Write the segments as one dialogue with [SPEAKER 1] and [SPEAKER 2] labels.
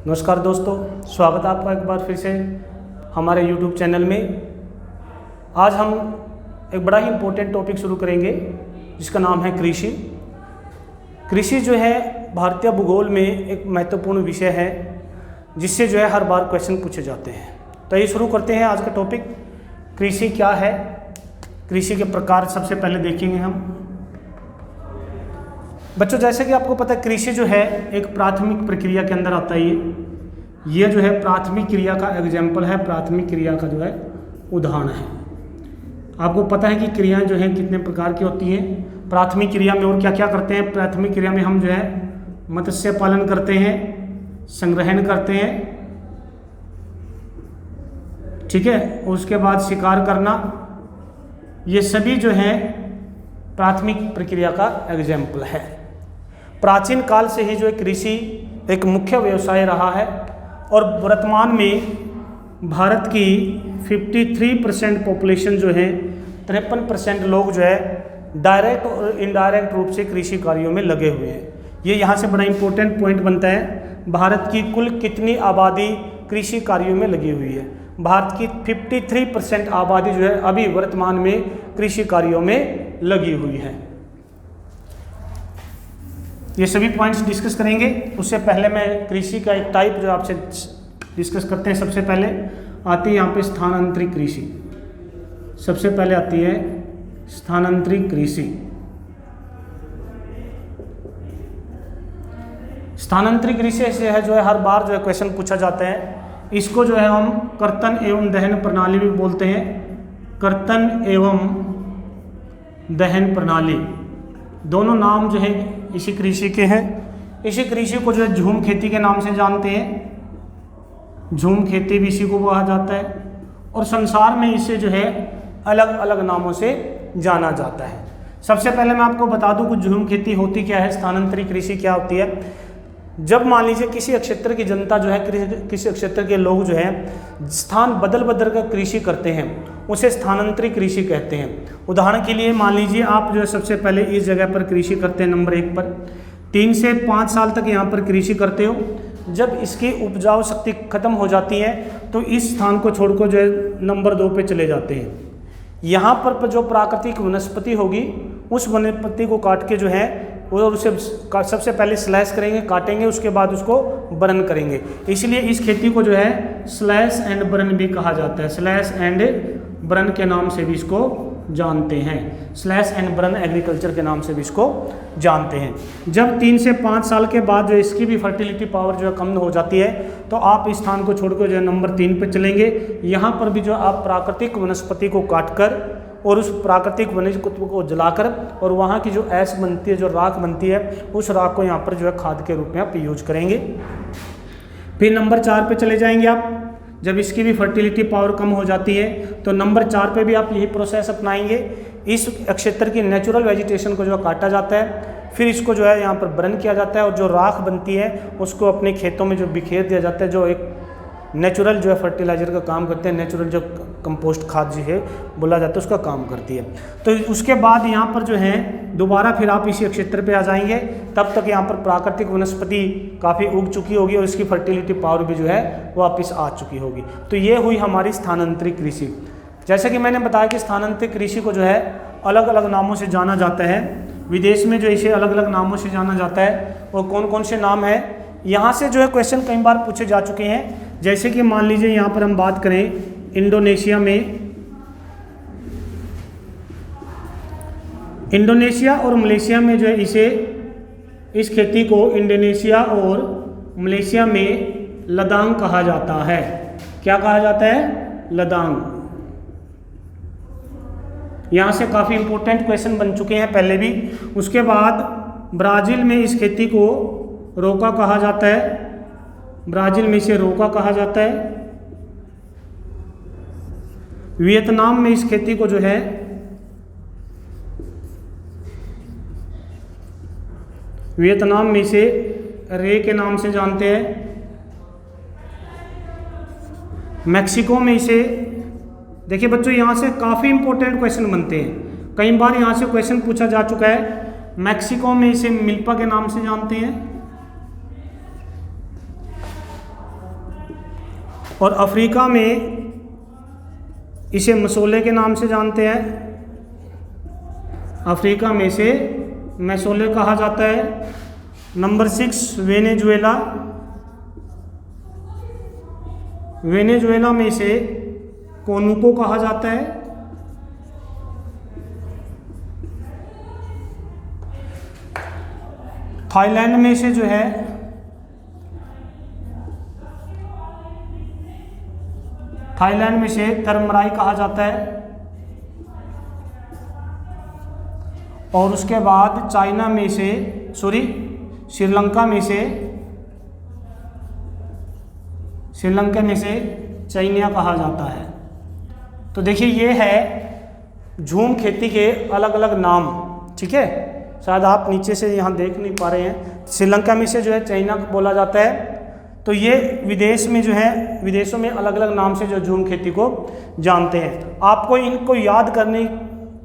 [SPEAKER 1] नमस्कार दोस्तों, स्वागत है आपका एक बार फिर से हमारे YouTube चैनल में। आज हम एक बड़ा ही इम्पोर्टेंट टॉपिक शुरू करेंगे जिसका नाम है कृषि। कृषि जो है भारतीय भूगोल में एक महत्वपूर्ण विषय है जिससे जो है हर बार क्वेश्चन पूछे जाते हैं। तो ये शुरू करते हैं आज का टॉपिक। कृषि क्या है, कृषि के प्रकार सबसे पहले देखेंगे हम। बच्चों, जैसे कि आपको पता है कृषि जो है एक प्राथमिक प्रक्रिया के अंदर आता है। ये जो है प्राथमिक क्रिया का एग्जाम्पल है, प्राथमिक क्रिया का जो है उदाहरण है। आपको पता है कि क्रियाएं जो हैं कितने प्रकार की होती हैं। प्राथमिक क्रिया में और क्या क्या करते हैं? प्राथमिक क्रिया में हम जो है मत्स्य पालन करते हैं, संग्रहण करते हैं, ठीक है, उसके बाद शिकार करना। ये सभी जो है प्राथमिक प्रक्रिया का एग्जाम्पल है। प्राचीन काल से ही जो है कृषि एक मुख्य व्यवसाय रहा है और वर्तमान में भारत की 53% पॉपुलेशन जो है 53% लोग जो है डायरेक्ट और इनडायरेक्ट रूप से कृषि कार्यों में लगे हुए हैं। ये यहाँ से बड़ा इंपॉर्टेंट पॉइंट बनता है। भारत की कुल कितनी आबादी कृषि कार्यों में लगी हुई है? भारत की 53% आबादी जो है अभी वर्तमान में कृषि कार्यों में लगी हुई है। ये सभी पॉइंट्स डिस्कस करेंगे। उससे पहले मैं कृषि का एक टाइप जो आपसे डिस्कस करते हैं। सबसे पहले आती है यहाँ पे स्थानांतरित कृषि। सबसे पहले आती है स्थानांतरित कृषि। स्थानांतरित कृषि से है जो है हर बार जो है क्वेश्चन पूछा जाता है। इसको जो है हम कर्तन एवं दहन प्रणाली भी बोलते हैं। कर्तन एवं दहन प्रणाली दोनों नाम जो है इसी कृषि के हैं। इसी कृषि को जो है झूम खेती के नाम से जानते हैं। झूम खेती भी इसी को कहा जाता है और संसार में इसे जो है अलग अलग नामों से जाना जाता है। सबसे पहले मैं आपको बता दूं कि झूम खेती होती क्या है, स्थानांतरित कृषि क्या होती है। जब मान लीजिए किसी क्षेत्र की जनता जो है, किसी क्षेत्र के लोग जो है स्थान बदल बदल कर कृषि करते हैं, उसे स्थानांतरित कृषि कहते हैं। उदाहरण के लिए मान लीजिए आप जो है सबसे पहले इस जगह पर कृषि करते हैं, नंबर 1 पर 3 से 5 साल तक यहाँ पर कृषि करते हो। जब इसकी उपजाऊ शक्ति खत्म हो जाती है तो इस स्थान को छोड़कर जो है नंबर 2 पे चले जाते हैं। यहाँ पर जो प्राकृतिक वनस्पति होगी उस वनस्पति को काट के जो है और उसे सबसे पहले स्लैश करेंगे, काटेंगे, उसके बाद उसको बर्न करेंगे। इसलिए इस खेती को जो है स्लैश एंड बर्न भी कहा जाता है। स्लैश एंड बर्न के नाम से भी इसको जानते हैं। स्लैश एंड बर्न एग्रीकल्चर के नाम से भी इसको जानते हैं। जब 3 से 5 साल के बाद जो इसकी भी फर्टिलिटी पावर जो है कम हो जाती है तो आप इस स्थान को छोड़कर जो है नंबर 3 पे चलेंगे। यहाँ पर भी जो आप प्राकृतिक वनस्पति को काटकर और उस प्राकृतिक वनस्पति को जलाकर और वहाँ की जो ऐश बनती है, जो राख बनती है, उस राख को यहाँ पर जो है खाद के रूप में आप यूज करेंगे। फिर नंबर 4 पे चले जाएंगे आप। जब इसकी भी फर्टिलिटी पावर कम हो जाती है तो नंबर 4 पे भी आप यही प्रोसेस अपनाएंगे। इस क्षेत्र की नेचुरल वेजिटेशन को जो काटा जाता है, फिर इसको जो है यहाँ पर बर्न किया जाता है और जो राख बनती है उसको अपने खेतों में जो बिखेर दिया जाता है, जो एक नेचुरल जो है फर्टिलाइजर का काम करते हैं, नेचुरल जो कंपोस्ट खाद जो है बोला जाता है उसका काम करती है। तो उसके बाद यहाँ पर जो है दोबारा फिर आप इसी क्षेत्र पे आ जाएंगे। तब तक यहाँ पर प्राकृतिक वनस्पति काफ़ी उग चुकी होगी और इसकी फर्टिलिटी पावर भी जो है वापस आ चुकी होगी। तो ये हुई हमारी स्थानांतरित कृषि। जैसे कि मैंने बताया कि स्थानांतरित कृषि को जो है अलग अलग नामों से जाना जाता है। विदेश में जो इसे अलग अलग नामों से जाना जाता है। और कौन कौन से नाम है यहाँ से जो है क्वेश्चन कई बार पूछे जा चुके हैं। जैसे कि मान लीजिए यहाँ पर हम बात करें इंडोनेशिया में, इंडोनेशिया और मलेशिया में जो है इस खेती को इंडोनेशिया और मलेशिया में लदांग कहा जाता है। क्या कहा जाता है? लदांग। यहाँ से काफ़ी इंपॉर्टेंट क्वेश्चन बन चुके हैं पहले भी। उसके बाद ब्राज़ील में इस खेती को रोका कहा जाता है। ब्राज़ील में इसे रोका कहा जाता है। वियतनाम में इस खेती को जो है वियतनाम में इसे रे के नाम से जानते हैं। मैक्सिको में इसे, देखिए बच्चों यहाँ से काफ़ी इंपॉर्टेंट क्वेश्चन बनते हैं। कई बार यहाँ से क्वेश्चन पूछा जा चुका है। मैक्सिको में इसे मिल्पा के नाम से जानते हैं। और अफ्रीका में इसे मसोले के नाम से जानते हैं। अफ्रीका में इसे मसोले कहा जाता है। Number 6 Venezuela. वेनेजुएला में इसे कोनुको कहा जाता है। थाईलैंड में इसे जो है थाईलैंड में इसे तरमराई कहा जाता है। और उसके बाद चाइना में इसे श्रीलंका में इसे चाइनिया कहा जाता है। तो देखिए ये है झूम खेती के अलग अलग नाम, ठीक है। शायद आप नीचे से यहाँ देख नहीं पा रहे हैं। श्रीलंका में से जो है चाइना बोला जाता है। तो ये विदेश में जो है, विदेशों में अलग अलग नाम से जो झूम खेती को जानते हैं। आपको इनको याद करने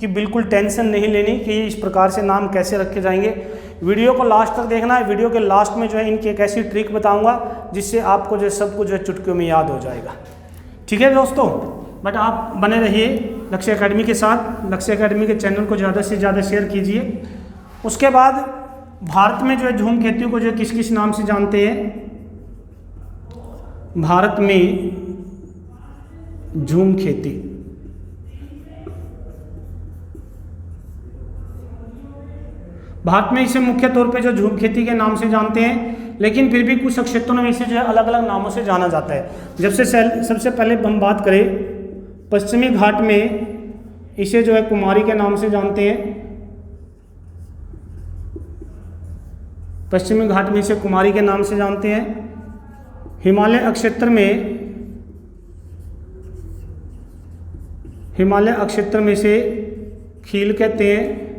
[SPEAKER 1] की बिल्कुल टेंशन नहीं लेनी कि इस प्रकार से नाम कैसे रखे जाएंगे। वीडियो को लास्ट तक देखना है। वीडियो के लास्ट में जो है इनकी एक ऐसी ट्रिक बताऊंगा जिससे आपको जो सब कुछ जो है चुटकियों में याद हो जाएगा, ठीक है दोस्तों। बट आप बने रहिए लक्ष्य एकेडमी के साथ। लक्ष्य एकेडमी के चैनल को ज़्यादा से ज़्यादा शेयर कीजिए। उसके बाद भारत में जो है झूम खेती को जो किस किस नाम से जानते हैं। भारत में झूम खेती भारत में इसे मुख्य तौर पे जो झूम खेती के नाम से जानते हैं, लेकिन फिर भी कुछ क्षेत्रों में इसे जो है अलग अलग नामों से जाना जाता है। जब से सबसे पहले हम बात करें, पश्चिमी घाट में इसे जो है कुमारी के नाम से जानते हैं। पश्चिमी घाट में इसे कुमारी के नाम से जानते हैं। हिमालय अक्षेत्र में इसे खील कहते हैं।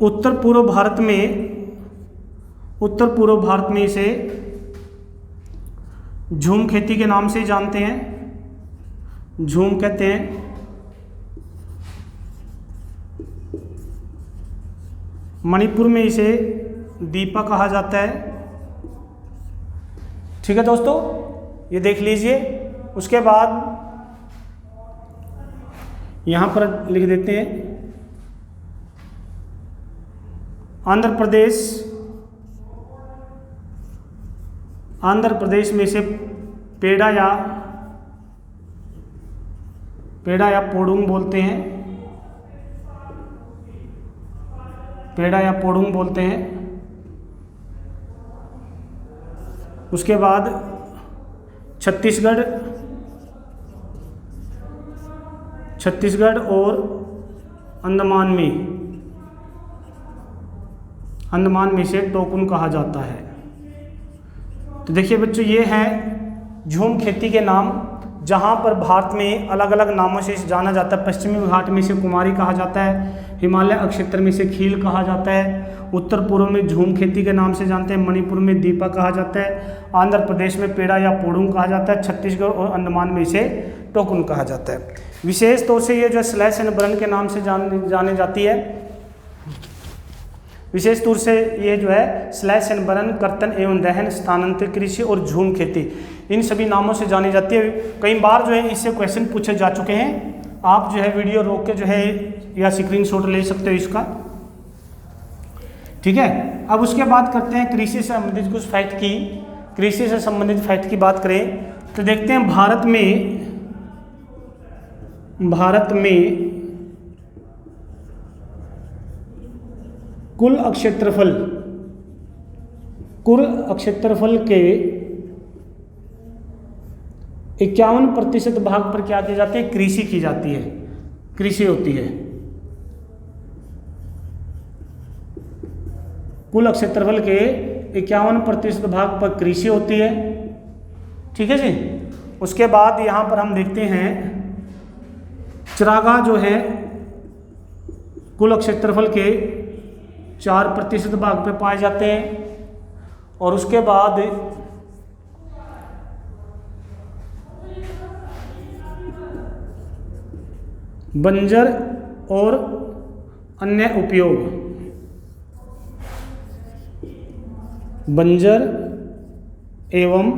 [SPEAKER 1] उत्तर पूर्व भारत में इसे झूम खेती के नाम से जानते हैं, झूम कहते हैं। मणिपुर में इसे दीपा कहा जाता है, ठीक है दोस्तों, ये देख लीजिए। उसके बाद यहाँ पर लिख देते हैं आंध्र प्रदेश में इसे पेड़ा या पोडुंग बोलते हैं। पेड़ा या पोडुंग बोलते हैं। उसके बाद छत्तीसगढ़ और अंडमान में इसे टोकुन कहा जाता है। तो देखिए बच्चों, ये है झूम खेती के नाम, जहाँ पर भारत में अलग अलग नामों से इसे जाना जाता है। पश्चिमी घाट में इसे कुमारी कहा जाता है। हिमालय अक्षेत्र में इसे खील कहा जाता है। उत्तर पूर्व में झूम खेती के नाम से जानते हैं। मणिपुर में दीपा कहा जाता है। आंध्र प्रदेश में पेड़ा या पोडुंग कहा जाता है। छत्तीसगढ़ और अंडमान में इसे टोकुन कहा जाता है। विशेष तौर से ये जो स्लैश एंड बर्न के नाम से जाने जाती है। विशेष तौर से ये जो है स्लैश एंड बर्न, कर्तन एवं दहन, स्थानांतरित कृषि और झूम खेती, इन सभी नामों से जानी जाती है। कई बार जो है इससे क्वेश्चन पूछे जा चुके हैं। आप जो है वीडियो रोक के जो है या स्क्रीनशॉट ले सकते हो इसका, ठीक है। अब उसके बाद करते हैं कृषि से संबंधित कुछ फैक्ट की। कृषि से संबंधित फैक्ट की बात करें तो देखते हैं भारत में कुल अक्षेत्रफल के 51% भाग पर क्या की जाती है? कृषि की जाती है, कृषि होती है। कुल क्षेत्रफल के 51% भाग पर कृषि होती है, ठीक है जी। उसके बाद यहाँ पर हम देखते हैं चरागाह जो है कुल क्षेत्रफल के 4% भाग पे पाए जाते हैं। और उसके बाद बंजर और अन्य उपयोग बंजर एवं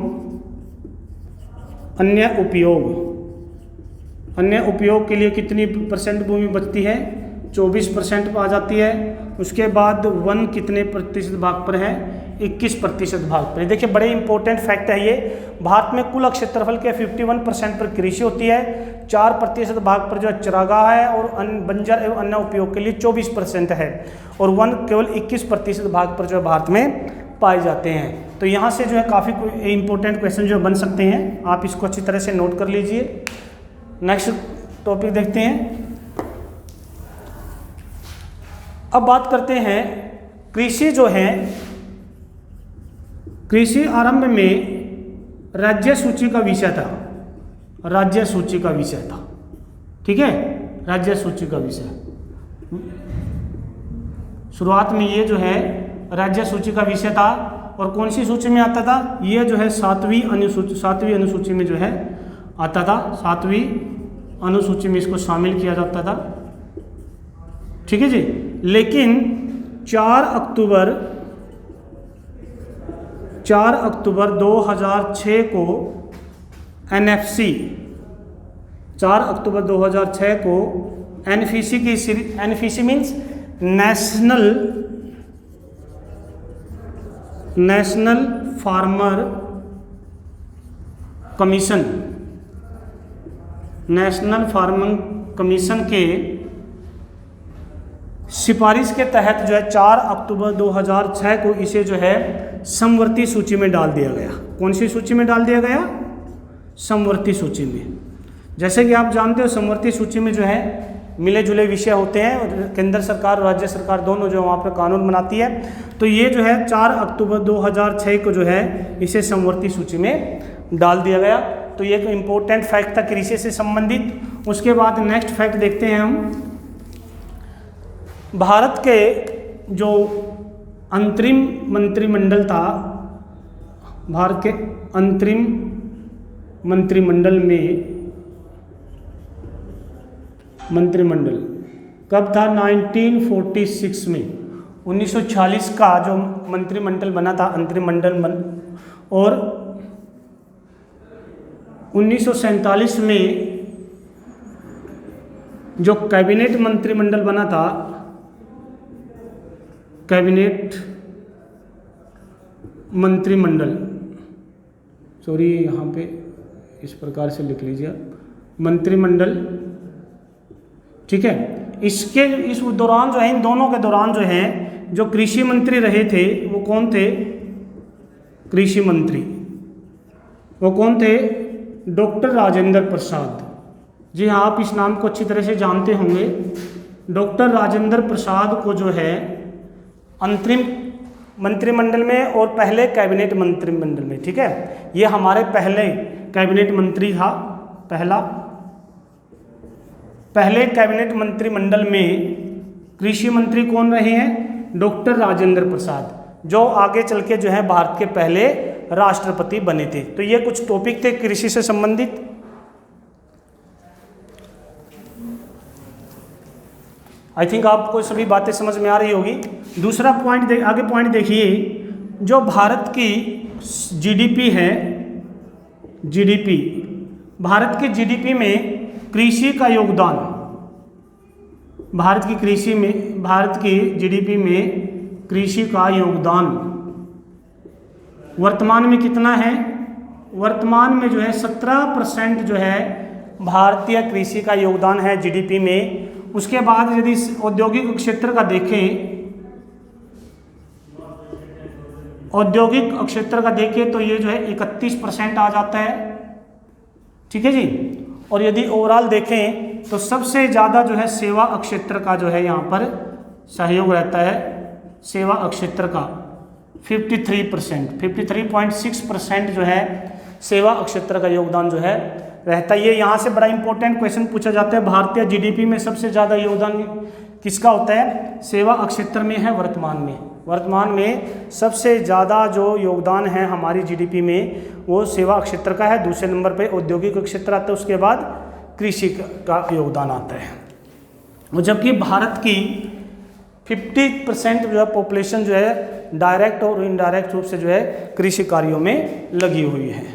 [SPEAKER 1] अन्य उपयोग के लिए कितनी परसेंट भूमि बचती है? 24% पर आ जाती है। उसके बाद वन कितने प्रतिशत भाग पर है? 21% भाग पर। देखिए बड़े इंपॉर्टेंट फैक्ट है ये। भारत में कुल क्षेत्रफल के 51% पर कृषि होती है, 4% भाग पर जो है चरागाह है, और बंजर एवं अन्य उपयोग के लिए 24% है, और वन केवल 21% भाग पर जो है भारत में पाए जाते हैं। तो यहाँ से जो है काफ़ी इंपॉर्टेंट क्वेश्चन जो बन सकते हैं, आप इसको अच्छी तरह से नोट कर लीजिए। नेक्स्ट टॉपिक देखते हैं। अब बात करते हैं कृषि जो है, कृषि आरंभ में राज्य सूची का विषय था, राज्य सूची का विषय था, ठीक है, राज्य सूची का विषय। शुरुआत में ये जो है राज्य सूची का विषय था, और कौन सी सूची में आता था? ये जो है सातवीं अनुसूची में जो है आता था, 7वीं अनुसूची में इसको शामिल किया जाता था, ठीक है जी। लेकिन 4 अक्टूबर 2006 को एनएफसी, 4 अक्टूबर 2006 को NFC means national farmer commission, national farming commission के सिफारिश के तहत जो है 4 अक्टूबर 2006 को इसे जो है समवर्ती सूची में डाल दिया गया। कौन सी सूची में डाल दिया गया? समवर्ती सूची में। जैसे कि आप जानते हो समवर्ती सूची में जो है मिले जुले विषय होते हैं, और केंद्र सरकार और राज्य सरकार दोनों जो वहाँ पर कानून बनाती है। तो ये जो है 4 अक्टूबर 2006 को जो है इसे समवर्ती सूची में डाल दिया गया। तो ये एक इम्पोर्टेंट फैक्ट था कृषि से संबंधित। उसके बाद नेक्स्ट फैक्ट देखते हैं हम। भारत के जो अंतरिम मंत्रिमंडल था, भारत के अंतरिम मंत्रिमंडल कब था? 1946 में, 1946 का जो मंत्रिमंडल बना था, अंतरिम मंडल और 1947 में जो कैबिनेट मंत्रिमंडल बना था, कैबिनेट मंत्रिमंडल, सॉरी यहाँ पे इस प्रकार से लिख लीजिए मंत्रिमंडल, ठीक है। इस दौरान जो है, इन दोनों के दौरान जो है जो कृषि मंत्री रहे थे वो कौन थे? कृषि मंत्री वो कौन थे? डॉक्टर राजेंद्र प्रसाद। जी हाँ, आप इस नाम को अच्छी तरह से जानते होंगे। डॉक्टर राजेंद्र प्रसाद को जो है अंतरिम मंत्रिमंडल में और पहले कैबिनेट मंत्रिमंडल में, ठीक है, ये हमारे पहले कैबिनेट मंत्री था। पहले कैबिनेट मंत्रिमंडल में कृषि मंत्री कौन रहे हैं? डॉक्टर राजेंद्र प्रसाद, जो आगे चल के जो है भारत के पहले राष्ट्रपति बने थे। तो ये कुछ टॉपिक थे कृषि से संबंधित। आई थिंक आपको सभी बातें समझ में आ रही होगी। दूसरा पॉइंट आगे पॉइंट देखिए, जो भारत की जीडीपी है, जीडीपी, भारत के जीडीपी में कृषि का योगदान, भारत की जीडीपी में कृषि का योगदान वर्तमान में कितना है? वर्तमान में जो है 17% जो है भारतीय कृषि का योगदान है जीडीपी में। उसके बाद यदि औद्योगिक क्षेत्र का देखें, औद्योगिक क्षेत्र का देखें तो ये जो है 31% आ जाता है, ठीक है जी। और यदि ओवरऑल देखें तो सबसे ज़्यादा जो है सेवा क्षेत्र का जो है यहाँ पर सहयोग रहता है, सेवा क्षेत्र का 53.6% जो है सेवा क्षेत्र का योगदान जो है रहता है। ये यहाँ से बड़ा इंपॉर्टेंट क्वेश्चन पूछा जाता है, भारतीय जीडीपी में सबसे ज़्यादा योगदान किसका होता है? सेवा क्षेत्र में है। वर्तमान में सबसे ज़्यादा जो योगदान है हमारी जीडीपी में वो सेवा क्षेत्र का है। दूसरे नंबर पे औद्योगिक क्षेत्र आता है, उसके बाद कृषि का योगदान आता है। और जबकि भारत की 50% जो है पॉपुलेशन जो है डायरेक्ट और इनडायरेक्ट रूप से जो है कृषि कार्यों में लगी हुई है।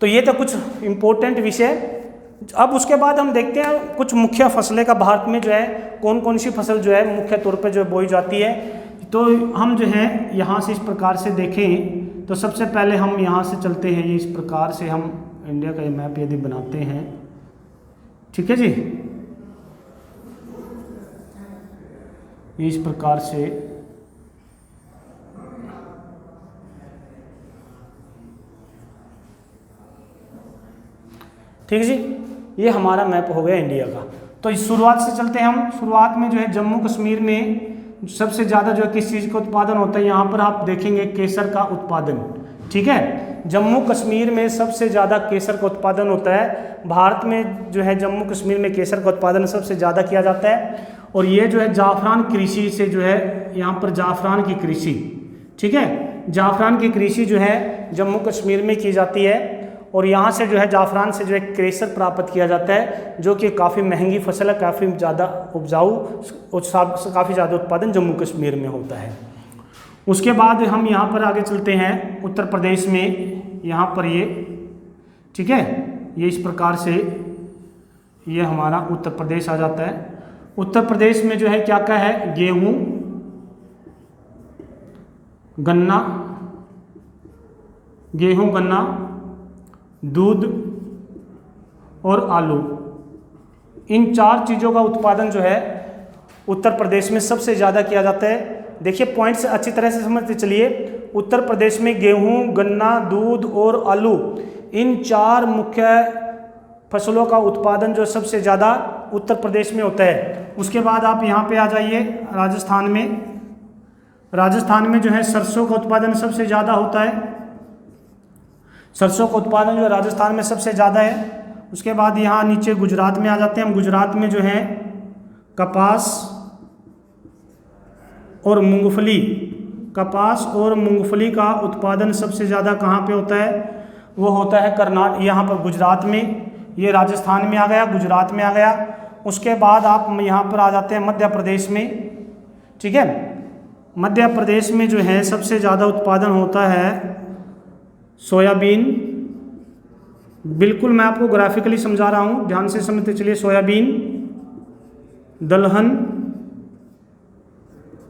[SPEAKER 1] तो ये तो कुछ इम्पोर्टेंट विषय। अब उसके बाद हम देखते हैं कुछ मुख्य फसलें का भारत में जो है कौन कौन सी फसल जो है मुख्य तौर पे जो बोई जाती है। तो हम जो है यहाँ से इस प्रकार से देखें तो सबसे पहले हम यहाँ से चलते हैं, ये इस प्रकार से हम इंडिया का ये मैप यदि बनाते हैं, ठीक है जी, ये इस प्रकार से ठीक है जी, ये हमारा मैप हो गया इंडिया का। तो इस शुरुआत से चलते हैं हम। शुरुआत में जो है जम्मू कश्मीर में सबसे ज़्यादा जो है किस चीज़ का उत्पादन होता है, यहाँ पर आप देखेंगे केसर का उत्पादन, ठीक है। जम्मू कश्मीर में सबसे ज़्यादा केसर का उत्पादन होता है। भारत में जो है जम्मू कश्मीर में केसर का उत्पादन सबसे ज़्यादा किया जाता है। और ये जो है जाफरान कृषि से जो है यहाँ पर जाफरान की कृषि, ठीक है, जाफरान की कृषि जो है जम्मू कश्मीर में की जाती है। और यहाँ से जो है जाफरान से जो है केसर प्राप्त किया जाता है, जो कि काफ़ी महंगी फसल है, काफ़ी ज़्यादा उपजाऊ और काफ़ी ज़्यादा उत्पादन जम्मू कश्मीर में होता है। उसके बाद हम यहाँ पर आगे चलते हैं उत्तर प्रदेश में। यहाँ पर ये, ठीक है, ये इस प्रकार से ये हमारा उत्तर प्रदेश आ जाता है। उत्तर प्रदेश में जो है क्या क्या है, गेहूँ, गन्ना, गेहूँ, गन्ना, दूध और आलू, इन 4 चीज़ों का उत्पादन जो है उत्तर प्रदेश में सबसे ज़्यादा किया जाता है। देखिए पॉइंट्स अच्छी तरह से समझते चलिए। उत्तर प्रदेश में गेहूं, गन्ना, दूध और आलू, इन 4 मुख्य फसलों का उत्पादन जो सबसे ज़्यादा उत्तर प्रदेश में होता है। उसके बाद आप यहाँ पे आ जाइए राजस्थान में। राजस्थान में जो है सरसों का उत्पादन सबसे ज़्यादा होता है। सरसों का उत्पादन जो है राजस्थान में सबसे ज़्यादा है। उसके बाद यहाँ नीचे गुजरात में आ जाते हैं हम। गुजरात में जो है कपास और मूंगफली, कपास और मूंगफली का उत्पादन सबसे ज़्यादा कहाँ पे होता है, वो होता है कर्नाटक, यहाँ पर गुजरात में। ये राजस्थान में आ गया, गुजरात में आ गया। उसके बाद आप यहाँ पर आ जाते हैं मध्य प्रदेश में, ठीक है। मध्य प्रदेश में जो है सबसे ज़्यादा उत्पादन होता है सोयाबीन। बिल्कुल मैं आपको ग्राफिकली समझा रहा हूँ, ध्यान से समझते चलिए। सोयाबीन, दलहन,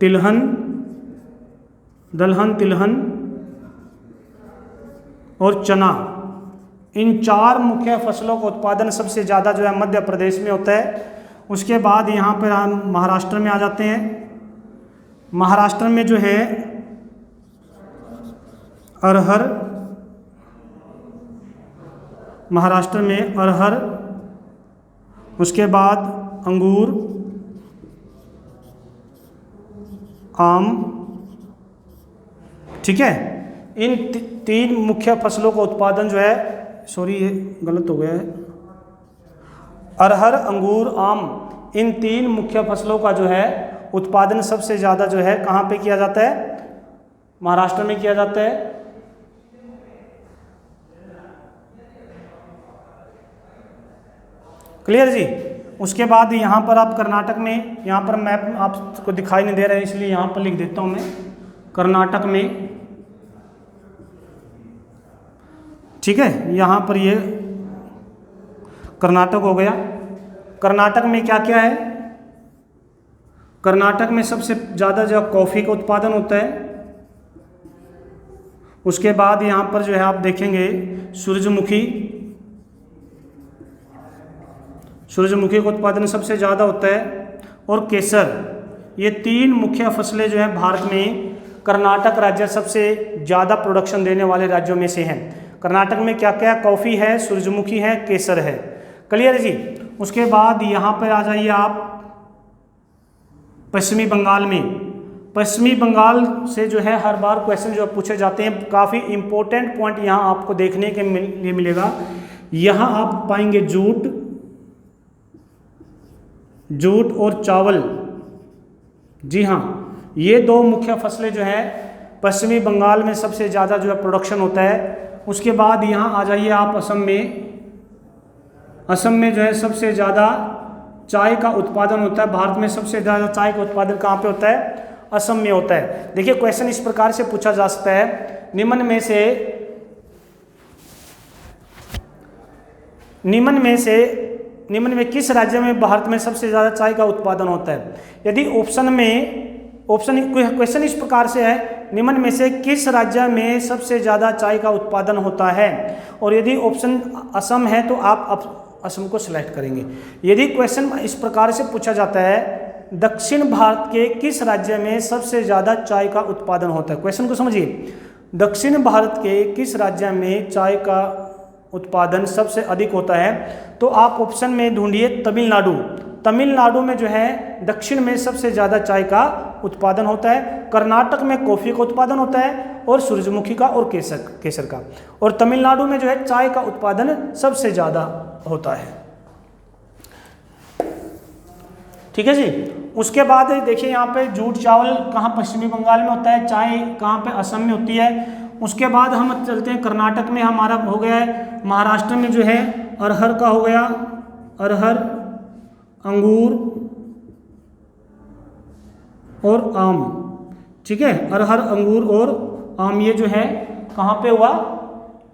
[SPEAKER 1] तिलहन, दलहन, तिलहन और चना, इन 4 मुख्य फसलों का उत्पादन सबसे ज़्यादा जो है मध्य प्रदेश में होता है। उसके बाद यहाँ पर हम महाराष्ट्र में आ जाते हैं। महाराष्ट्र में जो है अरहर, महाराष्ट्र में अरहर, उसके बाद अंगूर, आम, ठीक है। इन 3 मुख्य फसलों का उत्पादन जो है, सॉरी ये गलत हो गया है, अरहर, अंगूर, आम, इन 3 मुख्य फसलों का जो है उत्पादन सबसे ज़्यादा जो है कहाँ पे किया जाता है, महाराष्ट्र में किया जाता है। क्लियर जी। उसके बाद यहाँ पर आप कर्नाटक में, यहाँ पर मैप आपको दिखाई नहीं दे रहा है इसलिए यहाँ पर लिख देता हूँ मैं, कर्नाटक में, ठीक है। यहाँ पर ये कर्नाटक हो गया। कर्नाटक में क्या क्या है, कर्नाटक में सबसे ज़्यादा जो कॉफ़ी का उत्पादन होता है। उसके बाद यहाँ पर जो है आप देखेंगे सूरजमुखी, सूरजमुखी का उत्पादन सबसे ज़्यादा होता है, और केसर। ये 3 मुख्य फसलें जो है भारत में, कर्नाटक राज्य सबसे ज़्यादा प्रोडक्शन देने वाले राज्यों में से हैं। कर्नाटक में क्या क्या, कॉफ़ी है, सूरजमुखी है, केसर है। क्लियर जी। उसके बाद यहाँ पर आ जाइए आप पश्चिमी बंगाल में। पश्चिमी बंगाल से जो है हर बार क्वेश्चन जो पूछे जाते हैं, काफ़ी इंपॉर्टेंट पॉइंट यहाँ आपको देखने के लिए मिलेगा। यहाँ आप पाएंगे जूट, जूट और चावल। जी हाँ, ये 2 मुख्य फसलें जो है पश्चिमी बंगाल में सबसे ज़्यादा जो है प्रोडक्शन होता है। उसके बाद यहाँ आ जाइए आप असम में। असम में जो है सबसे ज़्यादा चाय का उत्पादन होता है। भारत में सबसे ज़्यादा चाय का उत्पादन कहाँ पे होता है? असम में होता है। देखिए क्वेश्चन इस प्रकार से पूछा जा सकता है, निम्न में किस राज्य में भारत में सबसे ज़्यादा चाय का उत्पादन होता है? यदि क्वेश्चन इस प्रकार से है, निम्न में से किस राज्य में सबसे ज़्यादा चाय का उत्पादन होता है, और यदि ऑप्शन असम है तो आप असम को सिलेक्ट करेंगे। यदि क्वेश्चन इस प्रकार से पूछा जाता है, दक्षिण भारत के किस राज्य में सबसे ज़्यादा चाय का उत्पादन होता है, क्वेश्चन को समझिए, दक्षिण भारत के किस राज्य में चाय का उत्पादन सबसे अधिक होता है, तो आप ऑप्शन में ढूंढिए तमिलनाडु। तमिलनाडु में जो है दक्षिण में सबसे ज़्यादा चाय का उत्पादन होता है। कर्नाटक में कॉफ़ी का उत्पादन होता है और सूरजमुखी का और केसर का, और तमिलनाडु में जो है चाय का उत्पादन सबसे ज़्यादा होता है। ठीक है जी। उसके बाद देखिए यहाँ पे जूट चावल कहाँ पश्चिमी बंगाल में होता है, चाय कहाँ पे असम में होती है। उसके बाद हम चलते हैं कर्नाटक में, हमारा हो गया है। महाराष्ट्र में जो है अरहर का हो गया, अरहर, अंगूर और आम। ठीक है, अरहर, अंगूर और आम, ये जो है कहाँ पे हुआ?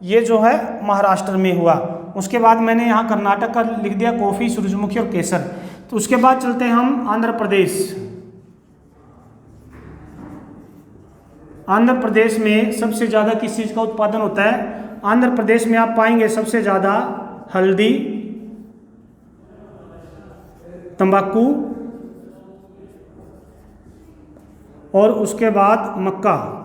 [SPEAKER 1] ये जो है महाराष्ट्र में हुआ। उसके बाद मैंने यहाँ कर्नाटक का लिख दिया, कॉफ़ी, सूरजमुखी और केसर। तो उसके बाद चलते हैं हम आंध्र प्रदेश। आंध्र प्रदेश में सबसे ज़्यादा किस चीज़ का उत्पादन होता है? आंध्र प्रदेश में आप पाएंगे सबसे ज़्यादा हल्दी, तंबाकू और उसके बाद मक्का।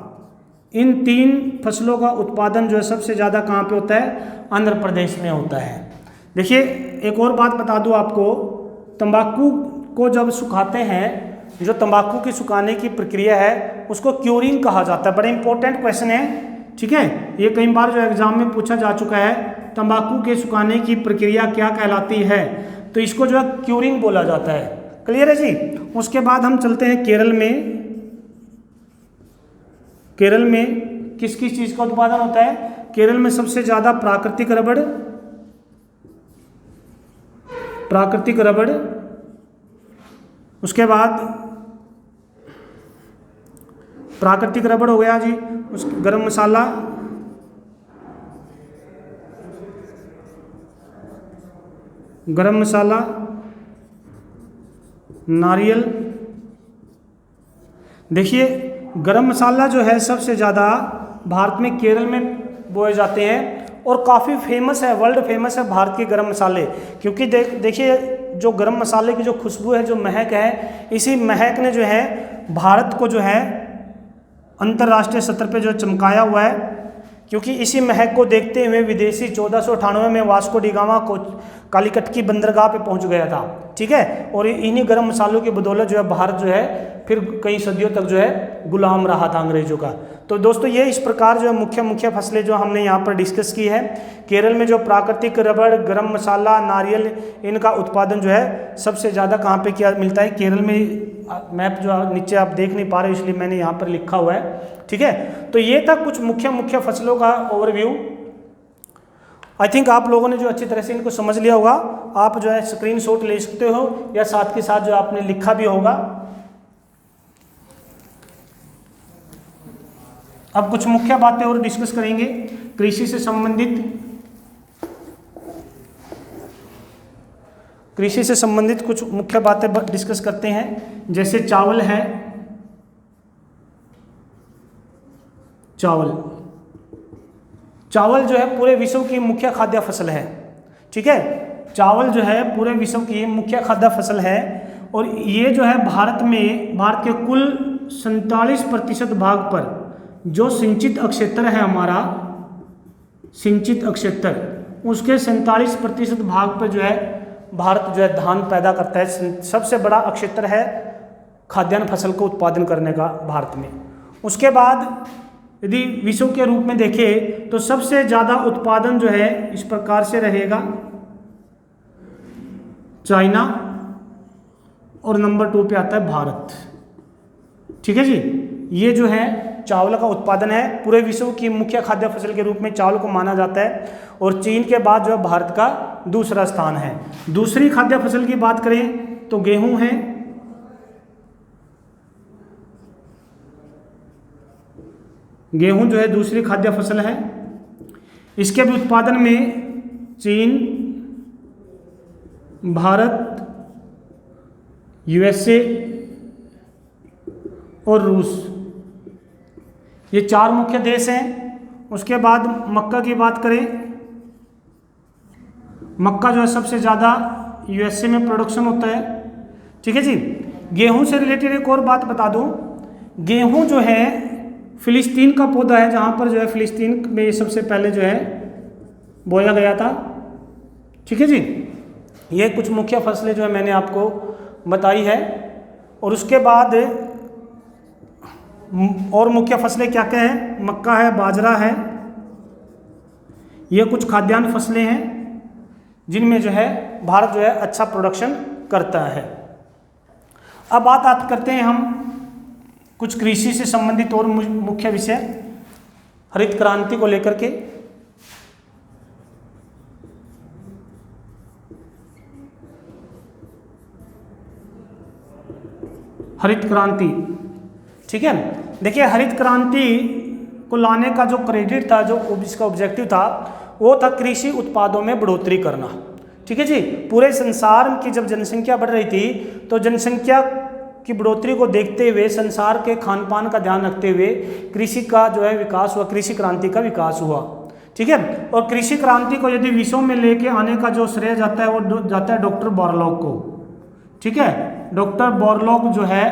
[SPEAKER 1] इन 3 फसलों का उत्पादन जो है सबसे ज़्यादा कहाँ पे होता है? आंध्र प्रदेश में होता है। देखिए एक और बात बता दूँ आपको, तंबाकू को जब सुखाते हैं, जो तंबाकू की सुखाने की प्रक्रिया है उसको क्यूरिंग कहा जाता है। बड़ा इंपॉर्टेंट क्वेश्चन है। ठीक है, ये कई बार जो एग्जाम में पूछा जा चुका है, तंबाकू के सुखाने की प्रक्रिया क्या कहलाती है? तो इसको जो है क्यूरिंग बोला जाता है। क्लियर है जी। उसके बाद हम चलते हैं केरल में। केरल में किस किस चीज़ का उत्पादन होता है? केरल में सबसे ज़्यादा प्राकृतिक रबड़, उसके बाद प्राकृतिक रबड़ हो गया जी, गरम मसाला, नारियल। देखिए गरम मसाला जो है सबसे ज़्यादा भारत में केरल में बोए जाते हैं और काफ़ी फेमस है, वर्ल्ड फेमस है भारत के गरम मसाले। क्योंकि देखिए जो गरम मसाले की जो खुशबू है, जो महक है, इसी महक ने जो है भारत को जो है अंतर्राष्ट्रीय स्तर पे जो चमकाया हुआ है। क्योंकि इसी महक को देखते हुए विदेशी 1498 में वास्को डी गामा को कालीकट की बंदरगाह पे पहुंच गया था। ठीक है, और इन्हीं गरम मसालों की बदौलत जो है भारत जो है फिर कई सदियों तक जो है गुलाम रहा था अंग्रेजों का। तो दोस्तों ये इस प्रकार जो मुख्य फसलें जो हमने यहाँ पर डिस्कस की है, केरल में जो प्राकृतिक रबड़, गरम मसाला, नारियल, इनका उत्पादन जो है सबसे ज़्यादा कहाँ पे किया मिलता है? केरल में। मैप जो नीचे आप देख नहीं पा रहे इसलिए मैंने यहाँ पर लिखा हुआ है। ठीक है, तो ये था कुछ मुख्य फसलों का ओवरव्यू। आई थिंक आप लोगों ने जो अच्छी तरह से इनको समझ लिया होगा। आप जो है स्क्रीनशॉट ले सकते हो या साथ के साथ जो आपने लिखा भी होगा। अब कुछ मुख्य बातें और डिस्कस करेंगे कृषि से संबंधित कुछ मुख्य बातें डिस्कस करते हैं। जैसे चावल है, चावल जो है पूरे विश्व की मुख्य खाद्य फसल है। ठीक है, चावल जो है पूरे विश्व की मुख्य खाद्य फसल है और ये जो है भारत के कुल 47% भाग पर जो सिंचित अक्षेत्र है हमारा, सिंचित अक्षेत्र, उसके 47% भाग पर जो है भारत जो है धान पैदा करता है। सबसे बड़ा अक्षेत्र है खाद्यान्न फसल को उत्पादन करने का भारत में। उसके बाद यदि विश्व के रूप में देखें तो सबसे ज़्यादा उत्पादन जो है इस प्रकार से रहेगा, चाइना, और नंबर 2 पे आता है भारत। ठीक है जी, ये जो है चावल का उत्पादन है। पूरे विश्व की मुख्य खाद्य फसल के रूप में चावल को माना जाता है और चीन के बाद जो है भारत का दूसरा स्थान है। दूसरी खाद्य फसल की बात करें तो गेहूं है, गेहूं जो है दूसरी खाद्य फसल है। इसके भी उत्पादन में चीन, भारत, यूएसए और रूस, ये 4 मुख्य देश हैं। उसके बाद मक्का की बात करें, मक्का जो है सबसे ज़्यादा यूएसए में प्रोडक्शन होता है। ठीक है जी। गेहूं से रिलेटेड एक और बात बता दूं, गेहूं जो है फिलिस्तीन का पौधा है, जहाँ पर जो है फिलिस्तीन में सबसे पहले जो है बोया गया था। ठीक है जी। ये कुछ मुख्य फसलें जो है मैंने आपको बताई है। और उसके बाद और मुख्य फसलें क्या क्या हैं, मक्का है, बाजरा है, ये कुछ खाद्यान्न फसलें हैं जिनमें जो है भारत जो है अच्छा प्रोडक्शन करता है। अब बात करते हैं हम कुछ कृषि से संबंधित और मुख्य विषय, हरित क्रांति को लेकर के। हरित क्रांति, ठीक है। देखिए हरित क्रांति को लाने का जो क्रेडिट था, जो इसका ऑब्जेक्टिव था, वो था कृषि उत्पादों में बढ़ोतरी करना। ठीक है जी। पूरे संसार की जब जनसंख्या बढ़ रही थी तो जनसंख्या की बढ़ोतरी को देखते हुए, संसार के खान पान का ध्यान रखते हुए कृषि का जो है विकास हुआ, कृषि क्रांति का विकास हुआ। ठीक है। और कृषि क्रांति को यदि विश्व में लेके आने का जो श्रेय जाता है वो जाता है डॉक्टर बोरलॉग को। ठीक है। डॉक्टर बोरलॉग जो है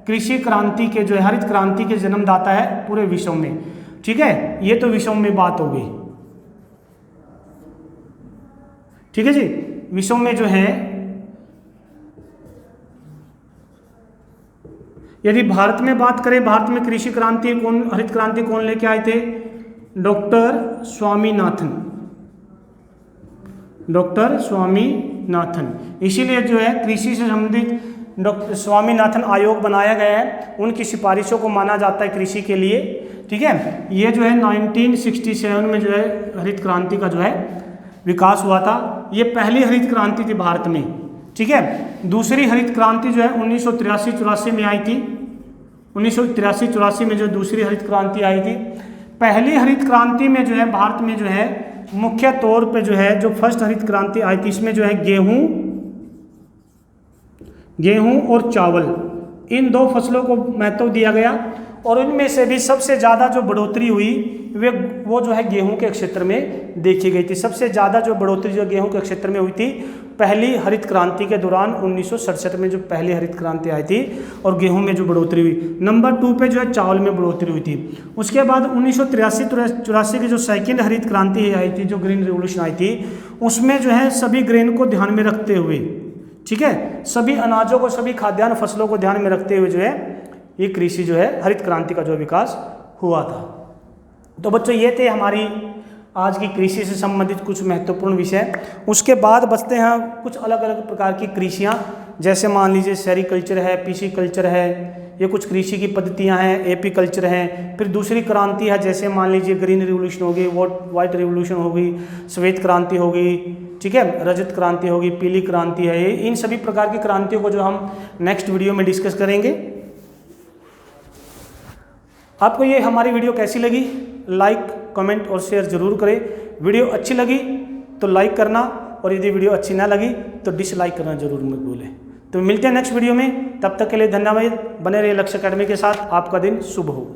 [SPEAKER 1] कृषि क्रांति के जो है हरित क्रांति के जन्मदाता है पूरे विश्व में। ठीक है। ये तो विश्व में बात हो गई। ठीक है जी। विश्व में जो है, यदि भारत में बात करें, भारत में कृषि क्रांति कौन, हरित क्रांति कौन लेके आए थे, डॉक्टर स्वामीनाथन, डॉक्टर स्वामीनाथन। इसीलिए जो है कृषि से संबंधित डॉक्टर स्वामीनाथन आयोग बनाया गया है, उनकी सिफारिशों को माना जाता है कृषि के लिए। ठीक है। ये जो है 1967 में जो है हरित क्रांति का जो है विकास हुआ था। ये पहली हरित क्रांति थी भारत में। ठीक है। दूसरी हरित क्रांति जो है 1983-84 में आई थी। 1983-84 में जो दूसरी हरित क्रांति आई थी। पहली हरित क्रांति में जो है भारत में जो है मुख्य तौर पे जो है जो फर्स्ट हरित क्रांति आई थी, इसमें जो है गेहूं और चावल, इन 2 फसलों को महत्व दिया गया। और इनमें से भी सबसे ज़्यादा जो बढ़ोतरी हुई वो जो है गेहूं के क्षेत्र में देखी गई थी। सबसे ज़्यादा जो बढ़ोतरी जो गेहूं के क्षेत्र में हुई थी पहली हरित क्रांति के दौरान 1967 में जो पहली हरित क्रांति आई थी, और गेहूं में जो बढ़ोतरी हुई। नंबर 2 पे जो है चावल में बढ़ोतरी हुई थी। उसके बाद 1983-84 की जो सेकेंड हरित क्रांति आई थी, जो ग्रीन रिवोल्यूशन आई थी, उसमें जो है सभी ग्रेन को ध्यान में रखते हुए, ठीक है, सभी अनाजों को, सभी खाद्यान्न फसलों को ध्यान में रखते हुए जो है ये कृषि जो है हरित क्रांति का जो विकास हुआ था। तो बच्चों ये थे हमारी आज की कृषि से संबंधित कुछ महत्वपूर्ण विषय। उसके बाद बचते हैं कुछ अलग अलग प्रकार की कृषियाँ, जैसे मान लीजिए सेरीकल्चर है, पीसी कल्चर है, ये कुछ कृषि की पद्धतियाँ हैं, एपी कल्चर है। फिर दूसरी क्रांति है, जैसे मान लीजिए ग्रीन रिवोल्यूशन होगी, वाइट रिवोल्यूशन होगी, श्वेत क्रांति होगी, ठीक है, रजत क्रांति होगी, पीली क्रांति है। इन सभी प्रकार की क्रांतियों को जो हम नेक्स्ट वीडियो में डिस्कस करेंगे। आपको ये हमारी वीडियो कैसी लगी? लाइक, कमेंट और शेयर जरूर करें। वीडियो अच्छी लगी तो लाइक करना, और यदि वीडियो अच्छी ना लगी तो डिसलाइक करना जरूर मत भूलें। तो मिलते हैं नेक्स्ट वीडियो में, तब तक के लिए धन्यवाद। बने रहिए लक्ष्य अकेडमी के साथ। आपका दिन शुभ हो।